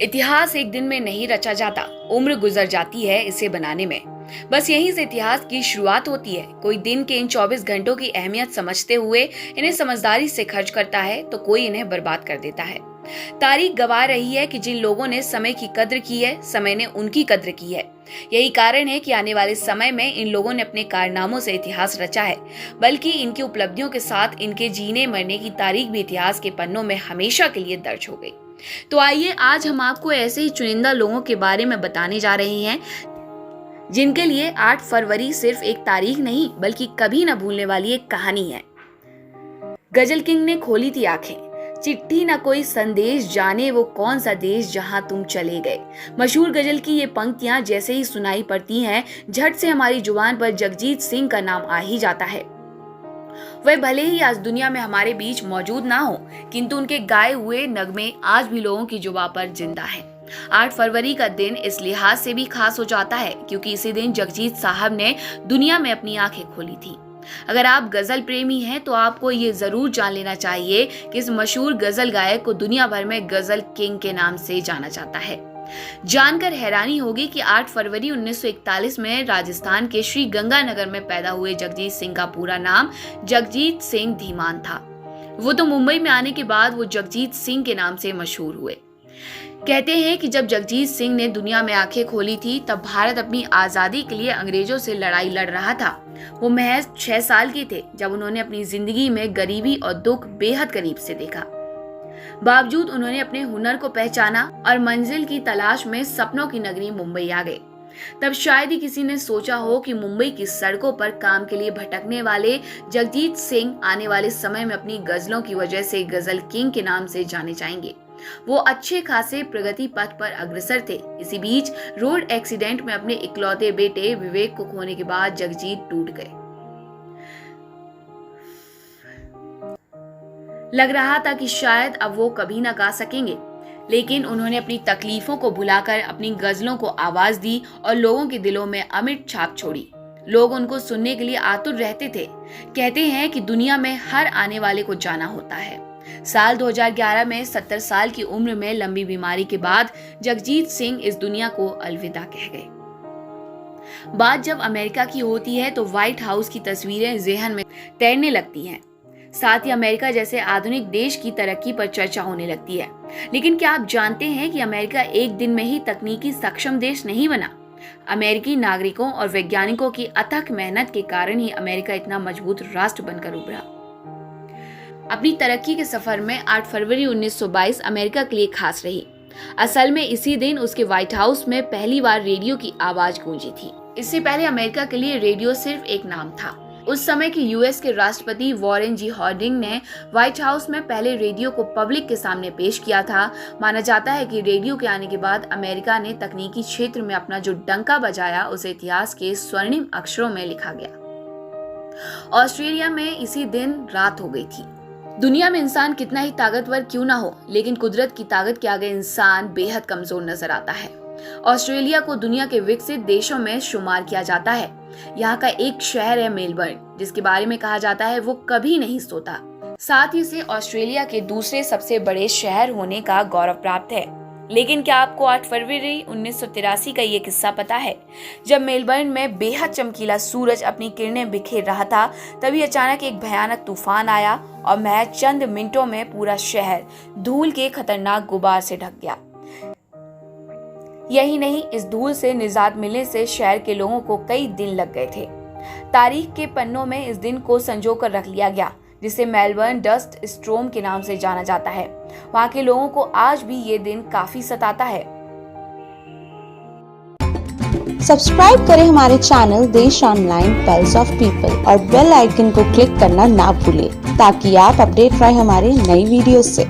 इतिहास एक दिन में नहीं रचा जाता, उम्र गुजर जाती है इसे बनाने में। बस यहीं से इतिहास की शुरुआत होती है। कोई दिन के इन 24 घंटों की अहमियत समझते हुए इन्हें समझदारी से खर्च करता है तो कोई इन्हें बर्बाद कर देता है। तारीख गवाह रही है कि जिन लोगों ने समय की कद्र की है, समय ने उनकी कद्र की है। यही कारण है कि आने वाले समय में इन लोगों ने अपने कारनामों से इतिहास रचा है, बल्कि इनकी उपलब्धियों के साथ इनके जीने मरने की तारीख भी इतिहास के पन्नों में हमेशा के लिए दर्ज हो गई। तो आइए आज हम आपको ऐसे ही चुनिंदा लोगों के बारे में बताने जा रहे हैं जिनके लिए 8 फरवरी सिर्फ एक तारीख नहीं बल्कि कभी न भूलने वाली एक कहानी है। गजल किंग ने खोली थी आंखें, चिट्ठी न कोई संदेश, जाने वो कौन सा देश जहां तुम चले गए। मशहूर गजल की ये पंक्तियां जैसे ही सुनाई पड़ती हैं, झट से हमारी जुबान पर जगजीत सिंह का नाम आ ही जाता है। वह भले ही आज दुनिया में हमारे बीच मौजूद ना हो, किंतु उनके गाए हुए नगमे आज भी लोगों की जुबां पर जिंदा है। 8 फरवरी का दिन इस लिहाज से भी खास हो जाता है क्योंकि इसी दिन जगजीत साहब ने दुनिया में अपनी आंखें खोली थी। अगर आप गजल प्रेमी हैं तो आपको ये जरूर जान लेना चाहिए कि इस मशहूर गजल गायक को दुनिया भर में गजल किंग के नाम से जाना जाता है। जानकर हैरानी होगी कि 8 फरवरी 1941 में राजस्थान के श्री गंगानगर में पैदा हुए जगजीत सिंह का पूरा नाम जगजीत सिंह धीमान था। वो तो मुंबई में आने के बाद वो जगजीत सिंह के नाम से मशहूर हुए। कहते हैं कि जब जगजीत सिंह ने दुनिया में आंखें खोली थी तब भारत अपनी आजादी के लिए अंग्रेजों से लड़ाई लड़ रहा था। वो महज 6 साल के थे जब उन्होंने अपनी जिंदगी में गरीबी और दुख बेहद करीब से देखा। बावजूद उन्होंने अपने हुनर को पहचाना और मंजिल की तलाश में सपनों की नगरी मुंबई आ गए। तब शायद ही किसी ने सोचा हो कि मुंबई की सड़कों पर काम के लिए भटकने वाले जगजीत सिंह आने वाले समय में अपनी गजलों की वजह से गजल किंग के नाम से जाने जाएंगे। वो अच्छे खासे प्रगति पथ पर अग्रसर थे। इसी बीच रोड एक्सीडेंट में अपने इकलौते बेटे विवेक को खोने के बाद जगजीत टूट गए। लग रहा था कि शायद अब वो कभी ना गा सकेंगे, लेकिन उन्होंने अपनी तकलीफों को भुलाकर अपनी गजलों को आवाज दी और लोगों के दिलों में अमिट छाप छोड़ी। लोग उनको सुनने के लिए आतुर रहते थे। कहते हैं कि दुनिया में हर आने वाले को जाना होता है। साल 2011 में 70 साल की उम्र में लंबी बीमारी के बाद जगजीत सिंह इस दुनिया को अलविदा कह गए। बात जब अमेरिका की होती है तो व्हाइट हाउस की तस्वीरें ज़हन में तैरने लगती हैं। साथ ही अमेरिका जैसे आधुनिक देश की तरक्की पर चर्चा होने लगती है। लेकिन क्या आप जानते हैं कि अमेरिका एक दिन में ही तकनीकी सक्षम देश नहीं बना। अमेरिकी नागरिकों और वैज्ञानिकों की अथक मेहनत के कारण ही अमेरिका इतना मजबूत राष्ट्र बनकर उभरा। अपनी तरक्की के सफर में 8 फरवरी 1922 अमेरिका के लिए खास रही। असल में इसी दिन उसके व्हाइट हाउस में पहली बार रेडियो की आवाज गूंजी थी। इससे पहले अमेरिका के लिए रेडियो सिर्फ एक नाम था। उस समय के यूएस के राष्ट्रपति वॉरेन जी हार्डिंग ने व्हाइट हाउस में पहले रेडियो को पब्लिक के सामने पेश किया था। माना जाता है कि रेडियो के आने के बाद अमेरिका ने तकनीकी क्षेत्र में अपना जो डंका बजाया उसे इतिहास के स्वर्णिम अक्षरों में लिखा गया। ऑस्ट्रेलिया में इसी दिन रात हो गई थी। दुनिया में इंसान कितना ही ताकतवर क्यों ना हो, लेकिन कुदरत की ताकत के आगे इंसान बेहद कमजोर नजर आता है। ऑस्ट्रेलिया को दुनिया के विकसित देशों में शुमार किया जाता है। यहाँ का एक शहर है मेलबर्न, जिसके बारे में कहा जाता है वो कभी नहीं सोता। साथ ही इसे ऑस्ट्रेलिया के दूसरे सबसे बड़े शहर होने का गौरव प्राप्त है। लेकिन क्या आपको 8 फरवरी 1983 का ये किस्सा पता है? जब मेलबर्न में बेहद चमकीला सूरज अपनी किरणें बिखेर रहा था, तभी अचानक एक भयानक तूफान आया और महज चंद मिनटों में पूरा शहर धूल के खतरनाक गुबार से ढक गया। यही नहीं, इस धूल से निजात मिलने से शहर के लोगों को कई दिन लग गए थे। तारीख के पन्नों में इस दिन को संजो कर रख लिया गया, जिसे मेलबर्न डस्ट स्टॉर्म के नाम से जाना जाता है। वहाँ के लोगों को आज भी ये दिन काफी सताता है। सब्सक्राइब करें हमारे चैनल देश ऑनलाइन पल्स ऑफ पीपल और बेल आइकन को क्लिक करना ना भूलें ताकि आप अपडेट रहे हमारे नई वीडियो से।